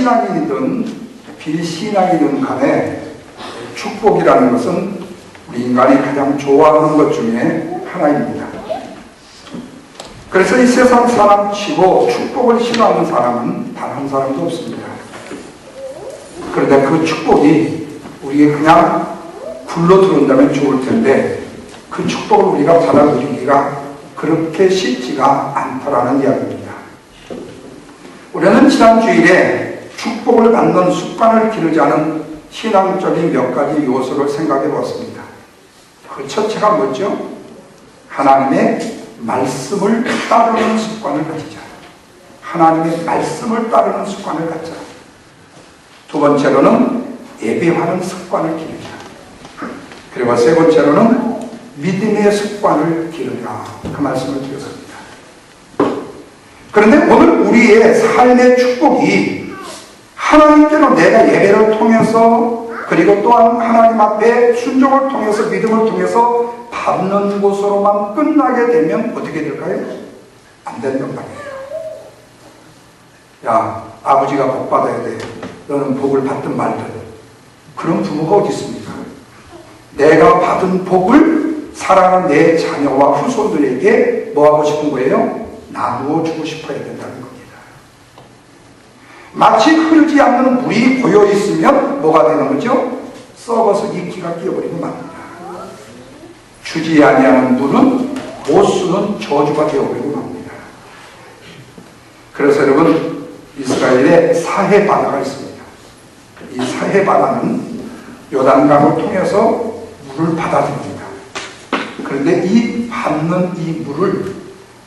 신앙이든 비신앙이든 간에 축복이라는 것은 우리 인간이 가장 좋아하는 것 중에 하나입니다. 그래서 이 세상 사람 치고 축복을 싫어하는 사람은 단 한 사람도 없습니다. 그런데 그 축복이 우리에게 그냥 굴러 들어온다면 좋을 텐데 그 축복을 우리가 받아들이기가 그렇게 쉽지가 않다라는 이야기입니다. 우리는 지난 주일에 축복을 받는 습관을 기르자는 신앙적인 몇 가지 요소를 생각해 보았습니다. 그 첫째가 뭐죠? 하나님의 말씀을 따르는 습관을 가지자. 하나님의 말씀을 따르는 습관을 갖자. 두 번째로는 예배하는 습관을 기르자. 그리고 세 번째로는 믿음의 습관을 기르자. 그 말씀을 드렸습니다. 그런데 오늘 우리의 삶의 축복이 하나님께로 내가 예배를 통해서 그리고 또한 하나님 앞에 순종을 통해서 믿음을 통해서 받는 곳으로만 끝나게 되면 어떻게 될까요? 안 된단 말이에요. 야, 아버지가 복 받아야 돼. 너는 복을 받든 말든. 그런 부모가 어디 있습니까? 내가 받은 복을 사랑하는 내 자녀와 후손들에게 뭐 하고 싶은 거예요? 나누어 주고 싶어야 된다는 겁니다. 마치 흐르지 않는 물이 고여 있으면 뭐가 되는 거죠? 썩어서 이끼가 끼어버리고 맙니다. 주지 아니하는 물은 못 쓰는 저주가 되어버리고 맙니다. 그래서 여러분, 이스라엘에 사해 바다가 있습니다. 이 사해 바다는 요단강을 통해서 물을 받아들입니다. 그런데 이 받는 이 물을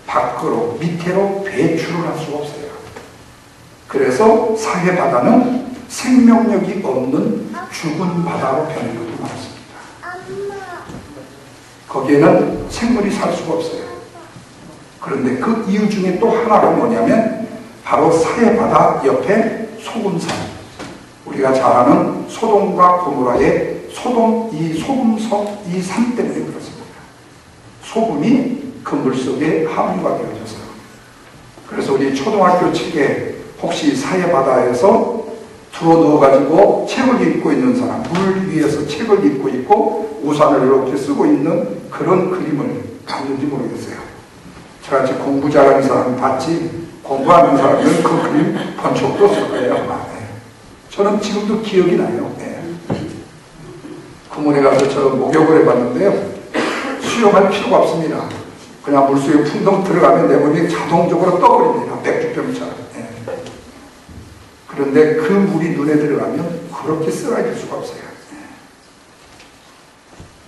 밖으로 밑으로 배출을 할 수가 없어요. 그래서 사해 바다는 생명력이 없는 죽은 바다로 변한 것도 많습니다. 거기에는 생물이 살 수가 없어요. 그런데 그 이유 중에 또 하나가 뭐냐면 바로 사해 바다 옆에 소금산, 우리가 잘 아는 소돔과 고모라의 소금석 이 산 때문에 그렇습니다. 소금이 그 물속에 함유가 되어져서 그래서 우리 초등학교 책에 혹시 사회바다에서 들어 넣어가지고 책을 읽고 있는 사람, 물 위에서 책을 읽고 있고 우산을 이렇게 쓰고 있는 그런 그림을 봤는지 모르겠어요. 저같이 공부 잘하는 사람은 봤지, 공부하는 사람은 그 그림 본 적도 없을 거예요, 아마. 저는 지금도 기억이 나요. 구문에 가서 저 목욕을 해봤는데요. 수영할 필요가 없습니다. 그냥 물속에 풍덩 들어가면 내 몸이 자동적으로 떠버립니다. 백주병처럼. 그런데 그 물이 눈에 들어가면 그렇게 쓰라질 수가 없어요.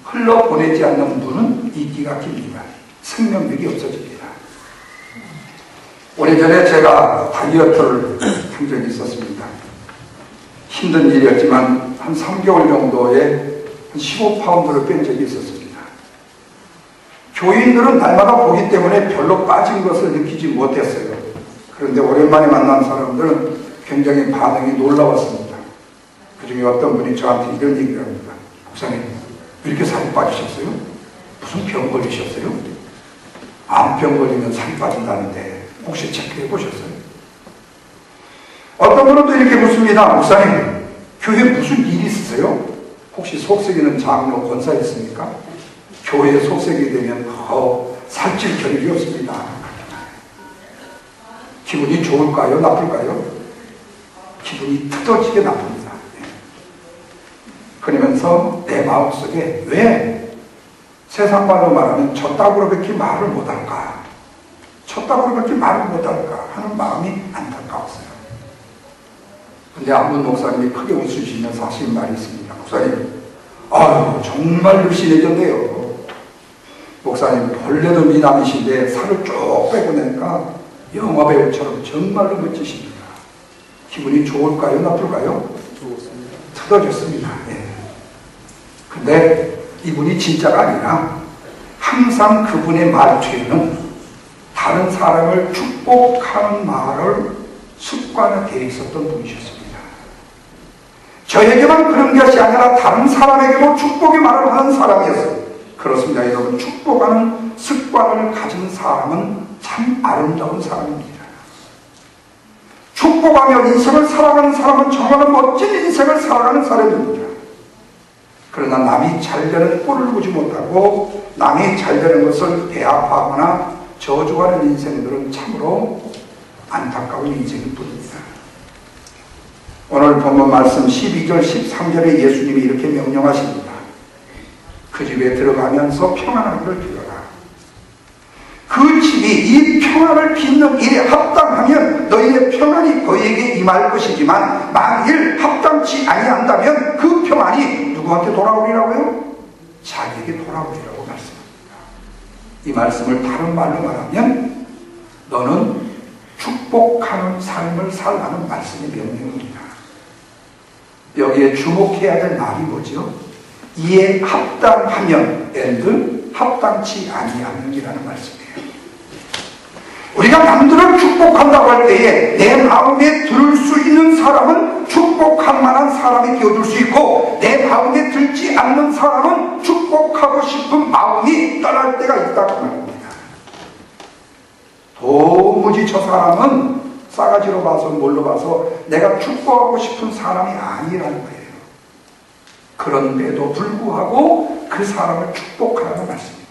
흘러보내지 않는 물은 이기가 깁니다. 생명력이 없어집니다. 오래전에 제가 다이어트를 한 적이 있었습니다. 힘든 일이었지만 한 3개월 정도에 한 15파운드를 뺀 적이 있었습니다. 교인들은 날마다 보기 때문에 별로 빠진 것을 느끼지 못했어요. 그런데 오랜만에 만난 사람들은 굉장히 반응이 놀라웠습니다. 그 중에 어떤 분이 저한테 이런 얘기를 합니다. 목사님, 왜 이렇게 살이 빠지셨어요? 무슨 병 걸리셨어요? 암병 걸리면 살이 빠진다는데 혹시 체크해 보셨어요? 어떤 분은 또 이렇게 묻습니다. 목사님, 교회에 무슨 일이 있으세요? 혹시 속썩이는 장로 권사 있습니까? 교회에 속썩이게 되면 살찔 겨를이 없습니다. 기분이 좋을까요? 나쁠까요? 기분이 터져지게 나쁩니다. 그러면서 내 마음속에 왜 세상 말로 말하면 저 따구로밖에 말을 못할까? 저 따구로밖에 말을 못할까? 하는 마음이 안타까웠어요. 근데 한 분 목사님이 크게 웃으시면서 하신 말이 있습니다. 목사님, 아유 정말 늘씬해졌네요. 목사님 본래도 미남이신데 살을 쭉 빼고 나니까 영화배우처럼 정말로 멋지십니다. 기분이 좋을까요? 나쁠까요? 좋습니다. 터져졌습니다. 근데 이분이 진짜가 아니라 항상 그분의 말투에는 다른 사람을 축복하는 말을 습관화되어 있었던 분이셨습니다. 저에게만 그런 것이 아니라 다른 사람에게도 축복의 말을 하는 사람이었어요. 그렇습니다. 여러분, 축복하는 습관을 가진 사람은 참 아름다운 사람입니다. 축복하며 인생을 살아가는 사람은 정말 멋진 인생을 살아가는 사람입니다. 그러나 남이 잘되는 꼴을 보지 못하고 남이 잘되는 것을 배아파하거나 저주하는 인생들은 참으로 안타까운 인생일 뿐입니다. 오늘 본문 말씀 12절 13절에 예수님이 이렇게 명령하십니다. 그 집에 들어가면서 평안하기를 빌어라. 그 집이 이 평안을 빚는 일에 합당하면 너희의 평안이 너희에게 임할 것이지만 만일 합당치 아니한다면 그 평안이 누구한테 돌아오리라고요? 자기에게 돌아오리라고 말씀합니다. 이 말씀을 다른 말로 말하면 너는 축복하는 삶을 살라는 말씀의 명령입니다. 여기에 주목해야 될 말이 뭐죠? 이에 합당하면 and 합당치 아니하면이라는 말씀이에요. 우리가 남들을 축복한다고 할 때에 내 마음에 들 수 있는 사람은 축복할 만한 사람이 되어줄 수 있고 내 마음에 들지 않는 사람은 축복하고 싶은 마음이 떠날 때가 있다고 말합니다. 도무지 저 사람은 싸가지로 봐서 뭘로 봐서 내가 축복하고 싶은 사람이 아니라는 거예요. 그런데도 불구하고 그 사람을 축복하라는 말씀입니다.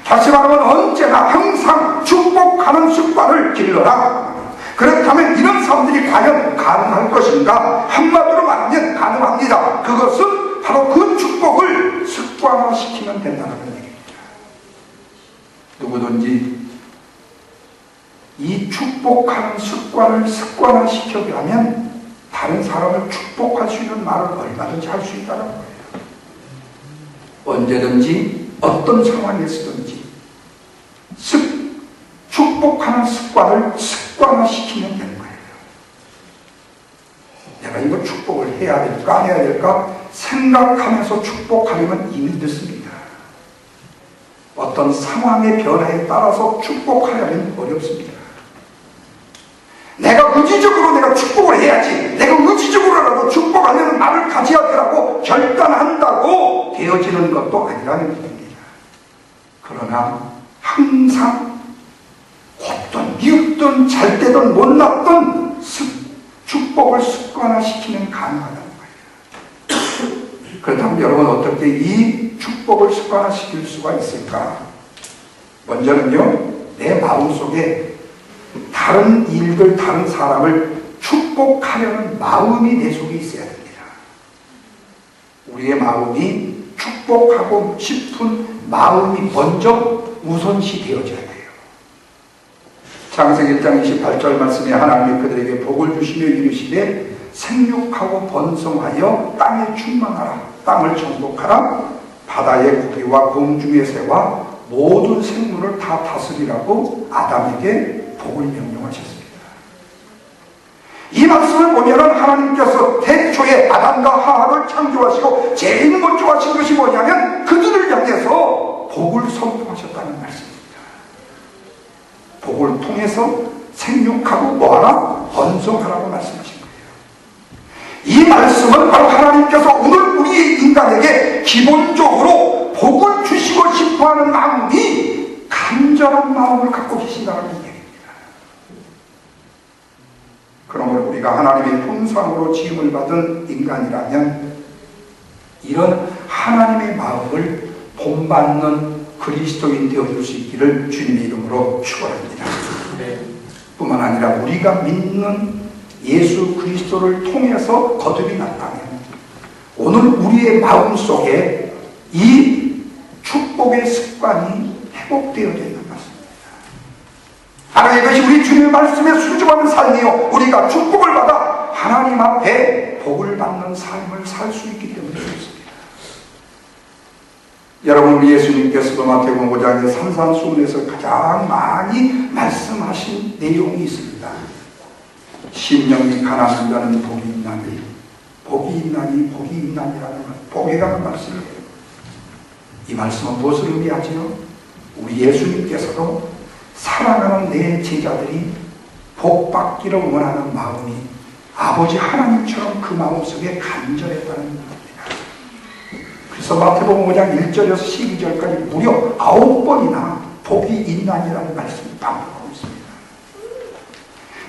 다시 말하면 언제나 항상 축복하는 습관을 길러라. 그렇다면 이런 사람들이 과연 가능할 것인가? 한마디로 말하면 가능합니다. 그것은 바로 그 축복을 습관화시키면 된다는 얘기입니다. 누구든지 이 축복하는 습관을 습관화시켜가면 다른 사람을 축복할 수 있는 말을 얼마든지 할 수 있다는 거예요. 언제든지 어떤 상황에서든지 축복하는 습관을 습관화시키면 되는 거예요. 내가 이거 축복을 해야 될까 안 해야 될까 생각하면서 축복하려면 이미 늦습니다. 어떤 상황의 변화에 따라서 축복하려면 어렵습니다. 내가 의지적으로 내가 축복을 해야지, 내가 의지적으로라도 축복하려는 말을 가져야 되라고 결단한다고 되어지는 것도 아니라는 겁니다. 그러나 항상 어떤 이유 춥든 잘 때든 못났든 축복을 습관화시키면 가능하다는 거예요. 그렇다면 여러분 어떻게 이 축복을 습관화시킬 수가 있을까? 먼저는요, 내 마음속에 다른 일들, 다른 사람을 축복하려는 마음이 내 속에 있어야 됩니다. 우리의 마음이 축복하고 싶은 마음이 먼저 우선시 되어져야 돼요. 창세기 1장 28절 말씀에 하나님이 그들에게 복을 주시며 이르시되 생육하고 번성하여 땅에 충만하라. 땅을 정복하라. 바다의 고기와 공중의 새와 모든 생물을 다 다스리라고 아담에게 복을 명령하셨습니다. 이 말씀을 보면 하나님께서 태초에 아담과 하와를 창조하시고 제일 먼저 하신 것이 뭐냐면 그들을 향해서 복을 선포하셨다는 말씀입니다. 복을 통해서 생육하고 뭐하라? 번성하라고 말씀하신 거예요. 이 말씀은 바로 하나님께서 오늘 우리 인간에게 기본적으로 복을 주시고 싶어하는 마음이 간절한 마음을 갖고 계신다는 얘기입니다. 그러므로 우리가 하나님의 형상으로 지음을 받은 인간이라면 이런 하나님의 마음을 본받는 그리스도인 되어줄 수 있기를 주님의 이름으로 축원합니다. 뿐만 아니라 우리가 믿는 예수 그리스도를 통해서 거듭이 났다면 오늘 우리의 마음속에 이 축복의 습관이 회복되어야 되는 것입니다. 하나님, 이것이 우리 주님의 말씀에 순종하는 삶이요, 우리가 축복을 받아 하나님 앞에 복을 받는 삶을 살 수 있기 때문에 그렇습니다. 여러분, 우리 예수님께서도 마태복음 5장의 산상수훈에서 가장 많이 말씀하신 내용이 있습니다. 심령이 가난한 자는 복이 있나니, 복이 있나니, 복이 있나니라는 복이라는 말씀을 해요. 이 말씀은 무엇을 의미하지요? 우리 예수님께서도 사랑하는 내 제자들이 복받기를 원하는 마음이 아버지 하나님처럼 그 마음속에 간절했다는 겁니다. 그래서 마태복음 5장 1절에서 12절까지 무려 9번이나 복이 있나니라는 말씀을 반복하고 있습니다.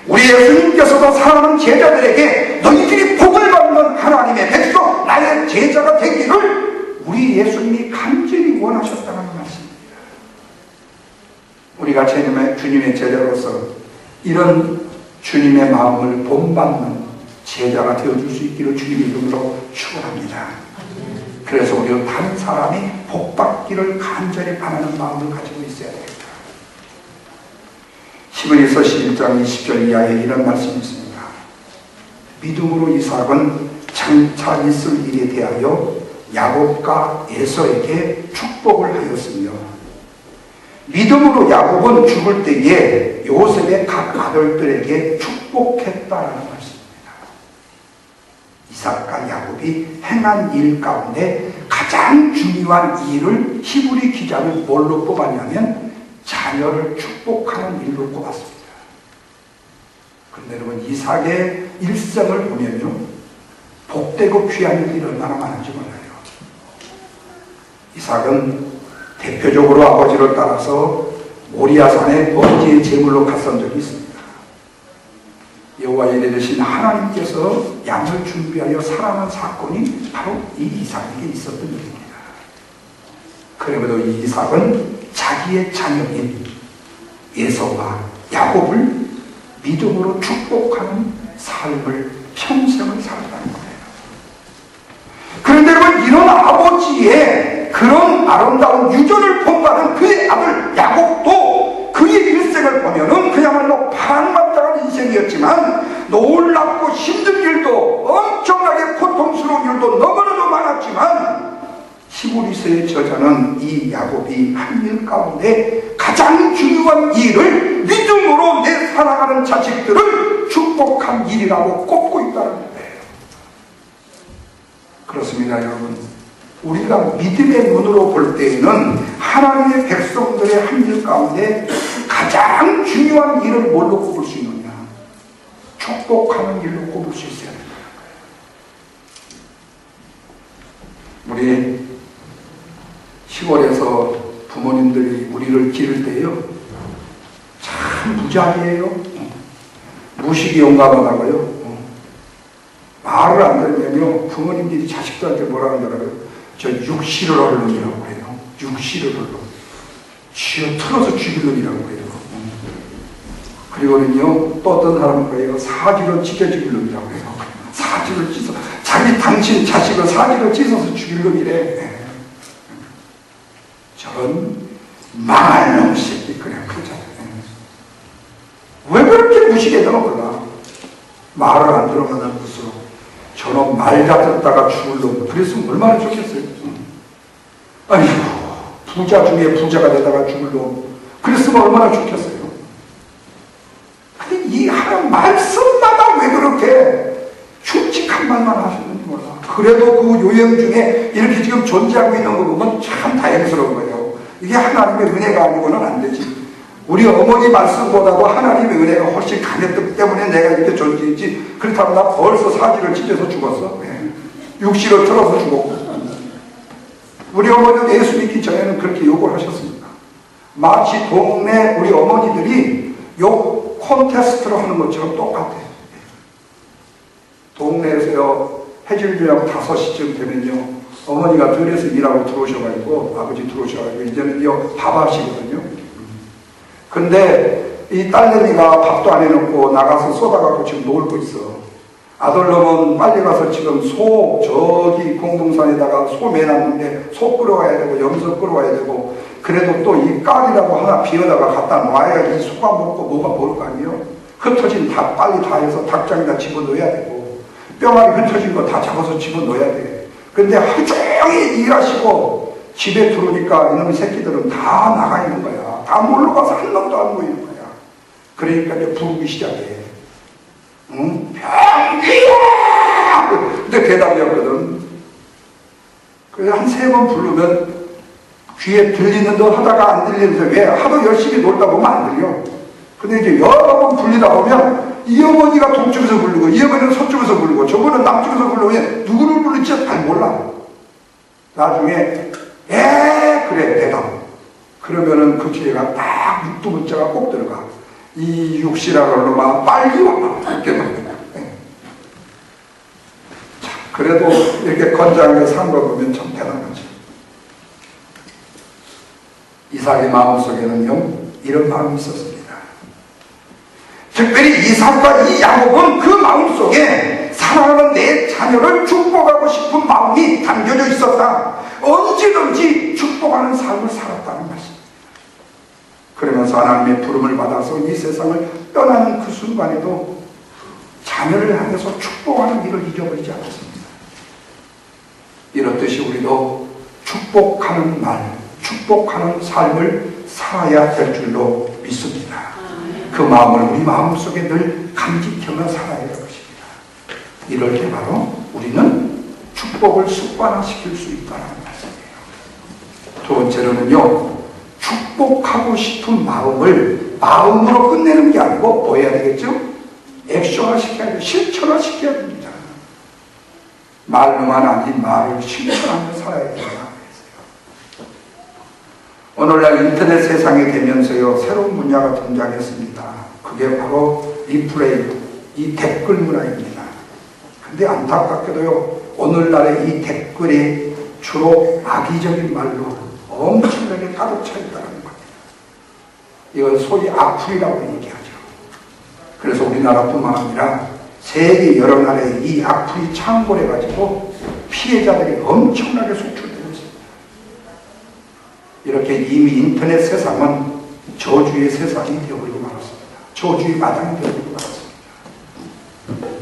우리 예수님께서도 사랑하는 제자들에게 너희들이 복을 받는 하나님의 백성, 나의 제자가 되기를 우리 예수님이 간절히 원하셨다는 말씀입니다. 우리가 주님의 제자로서 이런 주님의 마음을 본받는 제자가 되어줄 수 있기를 주님의 이름으로 축원합니다. 그래서 우리는 다른 사람이 복받기를 간절히 바라는 마음을 가지고 있어야 됩니다. 히브리서 11장 20절 이하에 이런 말씀이 있습니다. 믿음으로 이삭은 장차 있을 일에 대하여 야곱과 에서에게 축복을 하였으며 믿음으로 야곱은 죽을 때에 요셉의 각 아들들에게 축복했다라는 말씀입니다. 이삭과 야곱이 행한 일 가운데 가장 중요한 일을 히브리 기자는 뭘로 뽑았냐면 자녀를 축복하는 일로 꼽았습니다. 그런데 여러분, 이삭의 일생을 보면요, 복되고 귀한 일이 얼마나 많은지 몰라요. 이삭은 대표적으로 아버지를 따라서 모리아산에 번제의 제물로 갔던 적이 있습니다. 여호와의 이르신 하나님께서 양을 준비하여 살아난 사건이 바로 이 이삭에게 있었던 일입니다. 그래도 이 이삭은 자기의 자녀인 에서와 야곱을 믿음으로 축복하는 삶을 평생을 살았다는 거예요. 그런데 여러분, 이런 아버지의 그런 아름다운 유전을 본받은 그의 아들 야곱도 그의 일생을 보면은 그야말로 파란만장한 인생이었지만 놀랍고 힘든 일도 엄청나게 고통스러운 일도 너무나도 많았지만 히브리서의 저자는 이 야곱이 한 일 가운데 가장 중요한 일을 믿음으로 내 살아가는 자식들을 축복한 일이라고 꼽고 있다는 거예요. 그렇습니다, 여러분. 우리가 믿음의 눈으로 볼 때에는 하나님의 백성들의 한 일 가운데 가장 중요한 일을 뭘로 꼽을 수 있느냐? 축복하는 일로 꼽을 수 있어야 된다. 우리 시골에서 부모님들이 우리를 기를 때요, 참 큰 부작이에요. 무식이 용감하다고요. 말을 안 들으면요, 부모님들이 자식들한테 뭐라 하더라고요. 저 육시를 얼른이라고 해요. 육시를 얼른. 쥐어 틀어서 죽일 놈이라고 해요. 그리고는요, 또 어떤 사람은 그래요. 사지로 찢어 죽일 놈이라고 해요. 사지로 찢어. 당신 자식을 사지로 찢어서 죽일 놈이래. 저런 망할 놈 새끼, 그냥 그러잖아요. 왜 그렇게 무식해도 몰라. 말을 안 들으면 무서워. 저놈 말 같았다가 죽을 놈. 그랬으면 얼마나 좋겠어요. 아이고, 부자 중에 부자가 되다가 죽을 놈. 그랬으면 얼마나 좋겠어요. 아니, 이 하나님 말씀마다 왜 그렇게 흉측한 말만 하시는지 몰라. 그래도 그 요령 중에 이렇게 지금 존재하고 있는 거 보면 참 다행스러운 거예요. 이게 하나님의 은혜가 아니고는 안 되지. 우리 어머니 말씀보다도 하나님의 은혜가 훨씬 강했기 때문에 내가 이렇게 존재했지. 그렇다면 나 벌써 사지를 찢어서 죽었어. 육시로 틀어서 죽었고. 우리 어머니는 예수 믿기 전에는 그렇게 욕을 하셨습니다. 마치 동네 우리 어머니들이 욕 콘테스트로 하는 것처럼 똑같아요. 동네에서요, 해질녘 5시쯤 되면요, 어머니가 들에서 일하고 들어오셔가지고, 아버지 들어오셔가지고, 이제는요, 밥하시거든요. 근데 이 딸내미가 밥도 안 해놓고 나가서 쏟아갖고 지금 놀고 있어. 아들놈은 빨리 가서 지금 저기 공동산에다가 소 매놨는데 소 끌어와야 되고 염소 끌어와야 되고, 그래도 또 이 깔이라고 하나 비워다가 갖다 놔야 이 소가 먹고 뭐가 먹을 거 아니에요? 흩어진 닭 빨리 다 해서 닭장에다 집어넣어야 되고, 뼈가리 흩어진 거 다 잡아서 집어넣어야 돼. 근데 하루 종일 일하시고 집에 들어오니까 이놈의 새끼들은 다 나가 있는 거야. 다 몰러 가서 한 놈도 안 보이는 거야. 그러니까 이제 부르기 시작해. 응? 병기야! 근데 대답이 없거든. 그래서 한 3번 부르면 귀에 들리는 듯 하다가 안 들리는데, 왜? 하도 열심히 놀다 보면 안 들려. 근데 이제 여러 번 불리다 보면 이 어머니가 동쪽에서 부르고 이 어머니는 서쪽에서 부르고 저거는 남쪽에서 부르면 누구를 부를지 잘 몰라. 나중에 그래 대답. 그러면은 그 뒤에가 딱 육두문자가 꼭 들어가. 이 육시라고 놈아 빨리 와. 이렇게 자, 그래도 이렇게 건장하게 산 거 보면 참 대단하지. 이삭의 마음속에는요, 이런 마음이 있었습니다. 특별히 이삭과 이 야곱은 그 마음속에 사랑하는 내 자녀를 축복하고 싶은 마음이 담겨져 있었다. 언제든지 축복하는 삶을 살았다는 말씀입니다. 그러면서 하나님의 부름을 받아서 이 세상을 떠나는 그 순간에도 자녀를 향해서 축복하는 일을 잊어버리지 않았습니다. 이렇듯이 우리도 축복하는 말, 축복하는 삶을 살아야 될 줄로 믿습니다. 그 마음을 우리 마음속에 늘 간직하며 살아야 할 것입니다. 이럴 때 바로 우리는 축복을 습관화시킬 수 있다는 말씀이에요. 두 번째로는요, 축복하고 싶은 마음을 마음으로 끝내는 게 아니고 뭐 해야 되겠죠? 액션화 시켜야 돼요. 실천화 시켜야 됩니다. 말로만 아닌 말을 실천하며 살아야 된다. 오늘날 인터넷 세상에 되면서요, 새로운 분야가 등장했습니다. 그게 바로 리플레이, 이 댓글 문화입니다. 근데 안타깝게도요, 오늘날의 이 댓글이 주로 악의적인 말로 엄청나게 가득 차 있다는 겁니다. 이건 소위 악플이라고 얘기하죠. 그래서 우리나라뿐만 아니라 세계 여러 나라에 이 악플이 창궐해가지고 피해자들이 엄청나게 속출되고 있습니다. 이렇게 이미 인터넷 세상은 저주의 세상이 되어버리고 말았습니다. 저주의 마당이 되어버리고 말았습니다.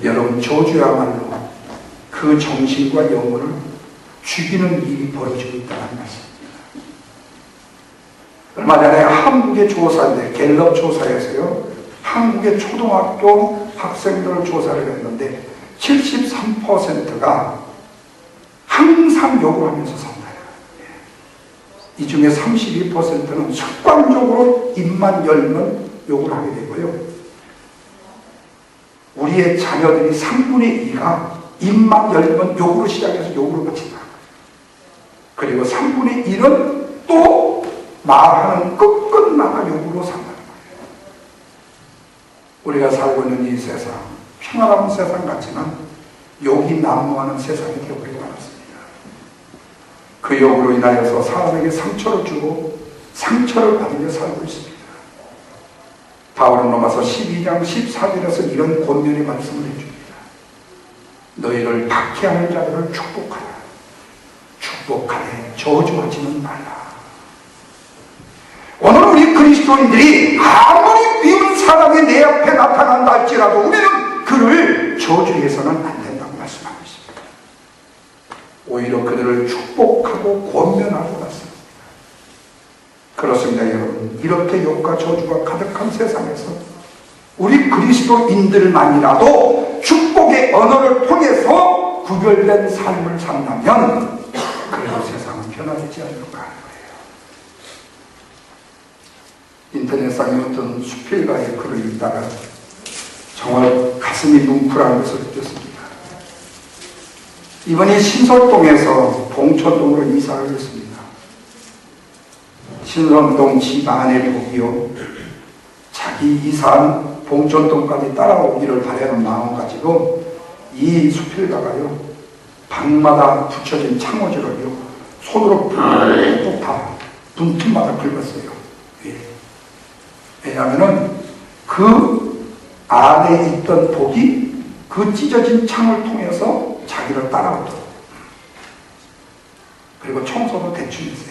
여러분, 저주야말로 그 정신과 영혼을 죽이는 일이 벌어지고 있다는 말씀입니다. 얼마 전에 한국의 조사인데, 갤럽 조사에서요, 한국의 초등학교 학생들을 조사를 했는데 73%가 항상 욕을 하면서 산다. 이 중에 32%는 습관적으로 입만 열면 욕을 하게 되고요. 우리의 자녀들이 3분의 2가 입만 열면 욕으로 시작해서 욕으로 끝이다. 그리고 3분의 1은 또 말하는 끝끝나가 욕으로 산다는 거예요. 우리가 살고 있는 이 세상, 평화로운 세상 같지만 욕이 난무하는 세상이 되어버리고 말았습니다. 그 욕으로 인하여서 사람에게 상처를 주고 상처를 받으며 살고 있습니다. 바울은 로마서 12장 14절에서 이런 권면의 말씀을 해줍니다. 너희를 박해하는 자들을 축복하라. 축복하되 저주하지는 말라. 오늘 우리 그리스도인들이 아무리 미운 사람이 내 앞에 나타난다 할지라도 우리는 그를 저주해서는 안 된다고 말씀하고 있습니다. 오히려 그들을 축복하고 권면하고 있습니다. 그렇습니다, 여러분. 이렇게 욕과 저주가 가득한 세상에서 우리 그리스도인들만이라도 축복의 언어를 통해서 구별된 삶을 산다면 그래도 세상은 변화되지 않을까 하는 거예요. 인터넷상에 어떤 수필가의 글을 읽다가 정말 가슴이 뭉클한 것을 느꼈습니다. 이번에 신설동에서 봉천동으로 이사를 했습니다. 신설동 집 안의 복이요, 자기 이사한 봉천동까지 따라오기를 바라는 마음 가지고 이 수필가가요, 방마다 붙여진 창호지를요 손으로 푹푹 다 문틈마다 긁었어요. 왜냐하면 그 안에 있던 복이 그 찢어진 창을 통해서 자기를 따라오도록, 그리고 청소도 대충 했어요.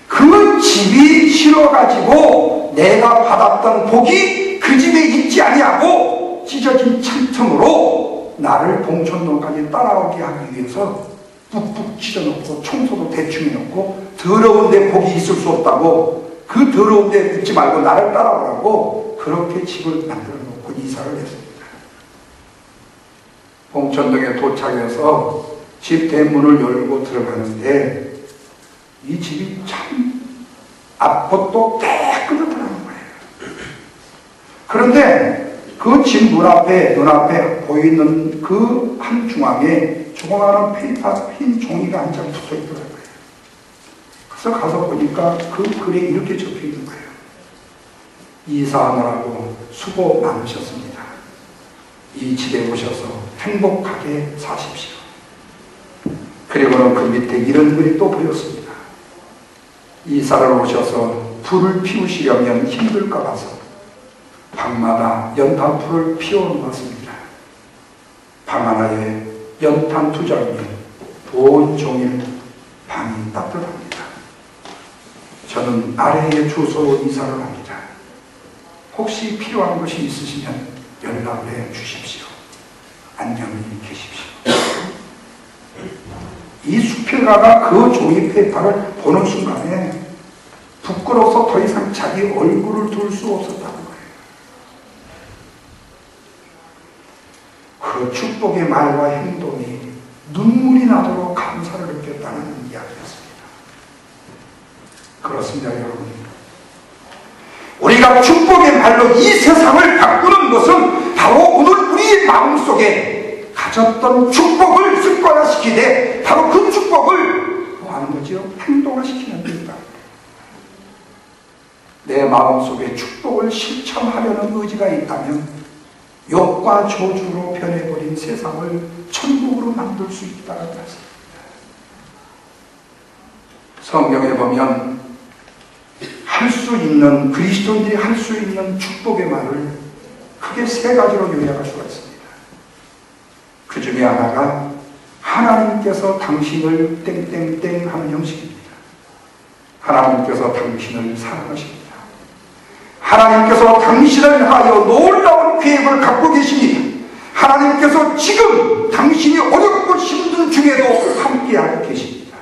그 집이 싫어가지고 내가 받았던 복이 그 집에 있지 아니하고 찢어진 창틈으로 나를 봉천동까지 따라오게 하기 위해서 푹푹 찢어놓고 청소도 대충 해놓고 더러운 데 복이 있을 수 없다고, 그 더러운 데 있지 말고 나를 따라오라고 그렇게 집을 만들어 놓고 이사를 했습니다. 봉천동에 도착해서 집 대문을 열고 들어가는데 이 집이 참 앞것도 깨끗하다는 거예요. 그런데 그 집 문 앞에, 눈앞에 보이는 그 한 중앙에 조그마한 페이퍼 흰 종이가 한 장 붙어 있더라고요. 그래서 가서 보니까 그 글에 이렇게 적혀 있는 거예요. 이사하느라고 수고 많으셨습니다. 이 집에 오셔서 행복하게 사십시오. 그리고는 그 밑에 이런 글이 또 보였습니다. 이사를 오셔서 불을 피우시려면 힘들까 봐서 방마다 연탄불을 피워놓았습니다. 방 하나에 연탄 2장이면 온종일 방이 따뜻합니다. 저는 아래의 주소로 이사를 합니다. 혹시 필요한 것이 있으시면 연락을 해 주십시오. 안녕히 계십시오. 이 수필가가 그 종이 페이퍼를 보는 순간에 부끄러워서 더 이상 자기 얼굴을 둘 수 없었다는 거예요. 그 축복의 말과 행동이 눈물이 나도록 감사를 느꼈다는 이야기였습니다. 그렇습니다, 여러분. 우리가 축복의 말로 이 세상을 바꾸는 것은 바로 오늘 우리의 마음속에 가졌던 축복을 습관화시키되 바로 그 축복을 뭐 하는 거죠? 행동화시키는 데입니다. 내 마음속에 축복을 실천하려는 의지가 있다면 욕과 저주로 변해버린 세상을 천국으로 만들 수 있다는 말씀입니다. 성경에 보면 할 수 있는, 그리스도인들이 할 수 있는 축복의 말을 크게 3가지로 요약할 수가 있습니다. 그 중에 하나가 하나님께서 당신을 땡땡땡 하는 형식입니다. 하나님께서 당신을 사랑하십니다. 하나님께서 당신을 향하여 놀라운 계획을 갖고 계십니다. 하나님께서 지금 당신이 어렵고 힘든 중에도 함께하고 계십니다.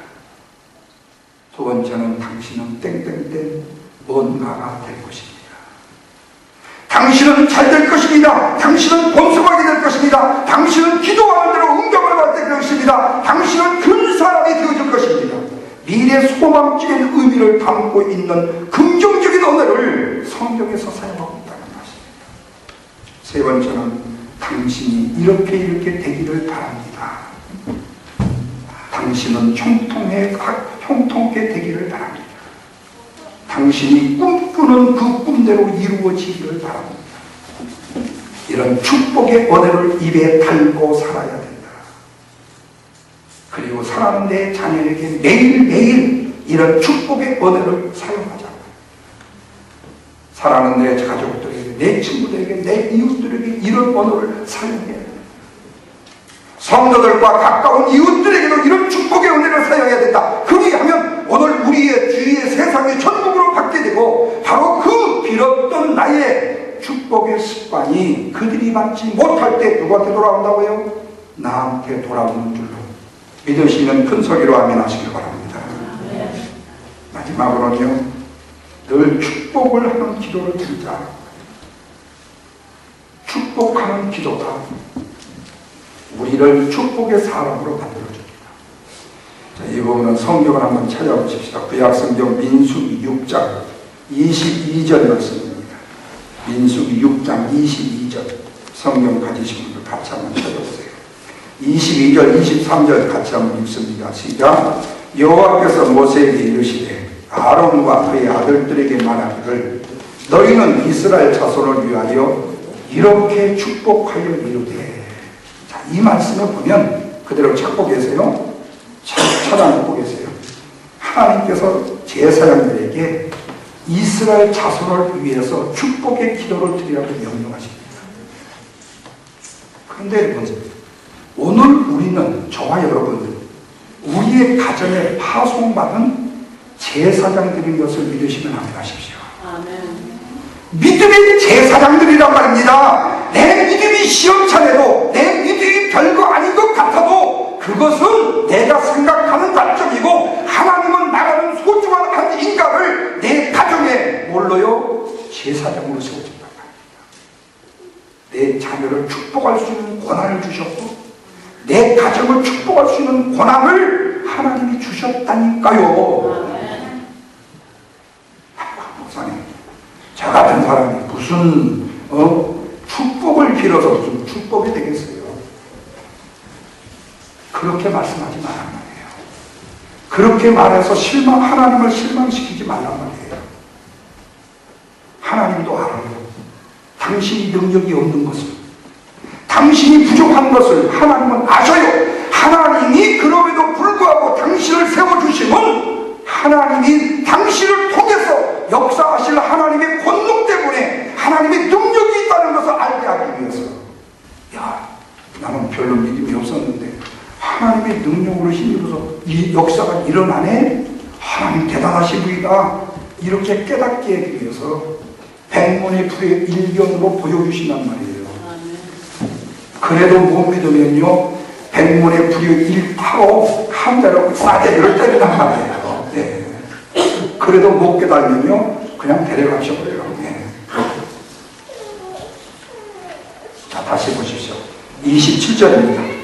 두 번째는 당신은 땡땡땡 뭔가가 될 것입니다. 당신은 잘 될 것입니다. 당신은 번성하게 될 것입니다. 당신은 기도하는 대로 응답을 받을 것입니다. 당신은 큰 사람이 되어질 것입니다. 미래 소망적인 의미를 담고 있는 긍정적인 언어를 성경에서 사용하고 있다는 것입니다. 세 번째는 당신이 이렇게 되기를 바랍니다. 당신은 형통케 되기를 바랍니다. 당신이 꿈꾸는 그 꿈대로 이루어지기를 바랍니다. 이런 축복의 언어를 입에 달고 살아야 된다. 그리고 사랑하는 내 자녀에게 매일매일 이런 축복의 언어를 사용하자. 사랑하는 내 가족들에게, 내 친구들에게, 내 이웃들에게 이런 언어를 사용해야 된다. 성도들과 가까운 이웃들에게도 이런 축복의 은혜를 사용해야 된다. 그리하면 오늘 우리의 주위의 세상의 전국으로 받게 되고 바로 그 빌었던 나의 축복의 습관이 그들이 받지 못할 때 누구한테 돌아온다고요? 나한테 돌아오는 줄로 믿으시면 큰 소리로 아멘 하시길 바랍니다. 마지막으로는요, 늘 축복을 하는 기도를 드리자. 축복하는 기도가 우리를 축복의 사람으로 만들어줍니다. 자, 이 부분은 성경을 한번 찾아보십시다. 구약성경 민수기 6장 22절 말씀입니다. 민수기 6장 22절 성경 가지신 분들 같이 한번 찾아보세요. 22절 23절 같이 한번 읽습니다. 시작. 여호와께서 모세에게 이르시되 아론과 그의 아들들에게 말하기를 너희는 이스라엘 자손을 위하여 이렇게 축복하여 이르되. 자, 이 말씀을 보면 그대로 찾고 계세요. 찾아놓고 계세요. 하나님께서 제사장들에게 이스라엘 자손을 위해서 축복의 기도를 드리라고 명령하십니다. 그런데 오늘 우리는, 저와 여러분, 우리의 가정에 파송받은 제사장들인 것을 믿으시면 아멘 하십시오. 믿음의 제사장들이란 말입니다. 내 믿음이 시험찮아도, 내 믿음이 별거 아닌 것 같아도 그것은 내가 생각하는 관점이고 하나님은 나라는 소중한 한 인간을 내 가정에 뭘로요? 제사장으로 세워준단 말입니다. 내 자녀를 축복할 수 있는 권한을 주셨고 내 가정을 축복할 수 있는 권한을 하나님이 주셨다니까요. 목사님, 저 같은 사람이 무슨 축복을 빌어서 무슨 축복이 되겠어요? 그렇게 말씀하지 말란 말이에요. 그렇게 말해서 하나님을 실망시키지 말란 말이에요. 하나님도 알아요. 당신이 능력이 없는 것을, 당신이 부족한 것을 하나님은 아셔요. 하나님이 그럼에도 불구하고 당신을 세워주심은 하나님이 당신을 통해서 역사하실 하나님의 권능 때문에 하나님의 능력이 있다는 것을 알게 하기 위해서. 야, 나는 별로 믿음이 없었는데 하나님의 능력으로 힘입어서 이 역사가 일어나네? 하나님 대단하신 분이다. 이렇게 깨닫게 하기 위해서 백문의 불의 일견으로 보여주신단 말이에요. 그래도 못 믿으면요, 백문의 불의 일파로 한 대로 싸대기를 때린단 말이에요. 네. 그래도 못 깨달으면요, 그냥 데려가셔버려요. 네. 자, 다시 보십시오. 27절입니다.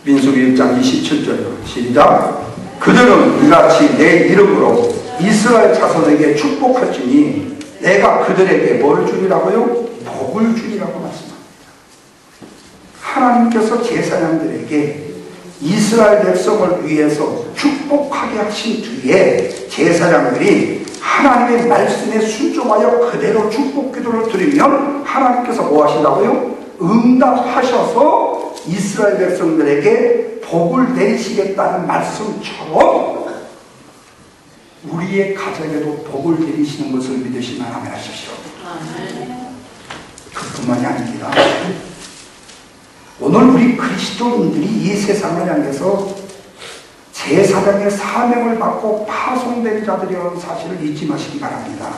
민수기 1장 27절로 시작. 그들은 이같이 내 이름으로 이스라엘 자손에게 축복할지니 내가 그들에게 뭘 주리라고요? 복을 주리라고 말씀합니다. 하나님께서 제사장들에게 이스라엘 백성을 위해서 축복하게 하신 뒤에 제사장들이 하나님의 말씀에 순종하여 그대로 축복 기도를 드리면 하나님께서 뭐 하신다고요? 응답하셔서 이스라엘 백성들에게 복을 내리시겠다는 말씀처럼 우리의 가정에도 복을 내리시는 것을 믿으시면 아멘 하십시오. 그뿐만이 아닙니다. 오늘 우리 그리스도인들이 이 세상을 향해서 제사장의 사명을 받고 파송된 자들이라는 사실을 잊지 마시기 바랍니다.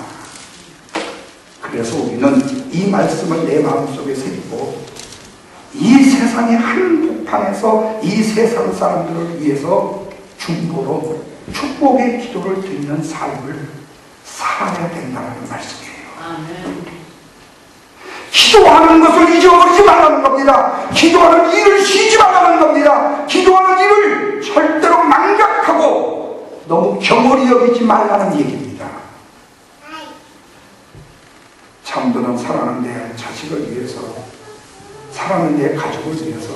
그래서 우리는 이 말씀을 내 마음속에 새기고 이 세상의 한 복판에서 이 세상 사람들을 위해서 중보로 축복의 기도를 드리는 삶을 살아야 된다는 말씀이에요. 아멘. 기도하는 것을 잊어버리지 말라는 겁니다. 기도하는 일을 쉬지 말라는 겁니다. 기도하는 일을 절대로 망각하고 너무 경홀히 여기지 말라는 얘기입니다. 참되는 사랑하는 내 자식을 위해서, 사랑하는 내 가족을 위해서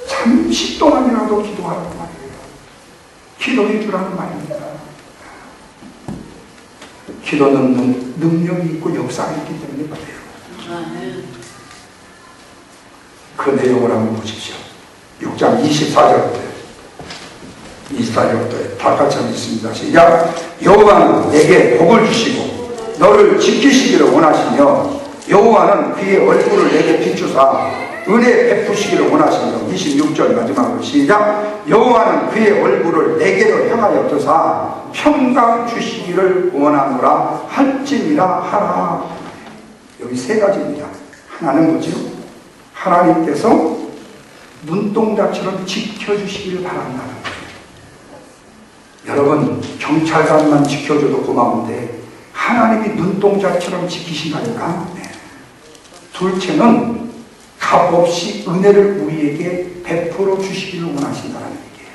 잠시 동안이라도 기도하라는 말이에요. 기도해 주라는 말입니다. 기도는 능력이 있고 역사가 있기 때문에 그래요. 그 내용을 한번 보십시오. 6장 24절부터 24절부터 다 같이 한번 있습니다. 시작. 여호와는 내게 복을 주시고 너를 지키시기를 원하시며 여호와는 그의 얼굴을 내게 비추사 은혜 베푸시기를 원하시며 26절 마지막으로 시작. 여호와는 그의 얼굴을 내게로 향하여 드사 평강 주시기를 원하노라 할지니라 하라. 여기 세 가지입니다. 하나는 뭐죠? 하나님께서 눈동자처럼 지켜주시기를 바란다는 거예요. 여러분, 경찰관만 지켜줘도 고마운데 하나님이 눈동자처럼 지키신다니까. 네. 둘째는 값없이 은혜를 우리에게 베풀어 주시기를 원하신다는 얘기예요.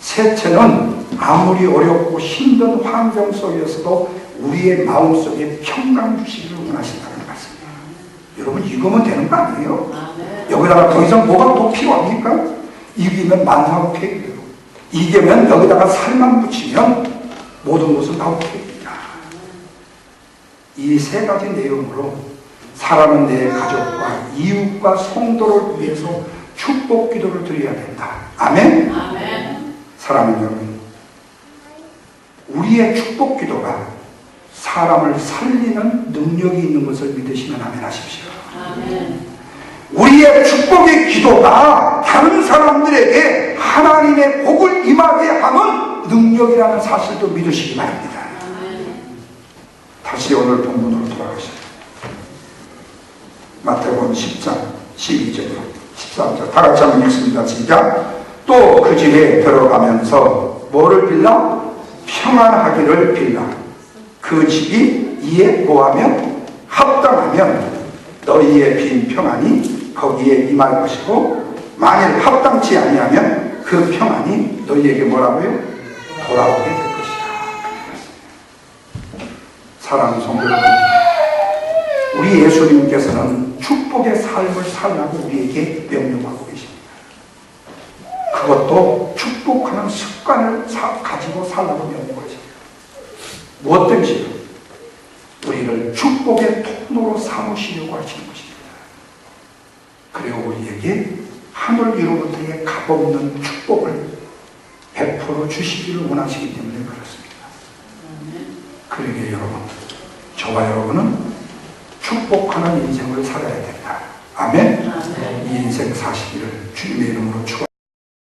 셋째는 아무리 어렵고 힘든 환경 속에서도 우리의 마음속에 평강 주시기를 원하신다는 말씀이에요. 여러분, 이거면 되는 거 아니에요? 여기다가 더 이상 뭐가 더 필요합니까? 이기면 만사오케이예요. 이기면 여기다가 살만 붙이면 모든 것은 다 오케이입니다. 이 세 가지 내용으로 사랑하는 내 가족과 이웃과 성도를 위해서 축복 기도를 드려야 된다. 아멘? 아멘. 사랑하는 여러분, 우리의 축복 기도가 사람을 살리는 능력이 있는 것을 믿으시면 아멘 하십시오. 아멘. 우리의 축복의 기도가 다른 사람들에게 하나님의 복을 임하게 하는 능력이라는 사실도 믿으시기 바랍니다. 아멘. 다시 오늘 본문으로 돌아가시죠. 마태복음 10장 12절로 13절 다 같이 한번 읽습니다. 시작. 또 그 집에 들어가면서 뭐를 빌라? 평안하기를 빌라. 그 집이 이에 뭐하면 합당하면 너희의 빈 평안이 거기에 임할 것이고 만일 합당치 아니하면 그 평안이 너희에게 뭐라고요? 돌아오게 될 것이다. 사랑하는 성도 여러분, 우리 예수님께서는 축복의 삶을 살라고 우리에게 명령하고 계십니다. 그것도 축복하는 습관을 가지고 살라고 명령하십니다. 무엇 때문이죠? 우리를 축복의 통로로 삼으시려고 하시는 것입니다. 그리고 우리에게 하늘 위로부터의 값없는 축복을 베풀어 주시기를 원하시기 때문에 그렇습니다. 그러기에 여러분, 저와 여러분은 축복하는 인생을 살아야 된다. 아멘. 이 인생 사시기를 주님의 이름으로 축원합니다.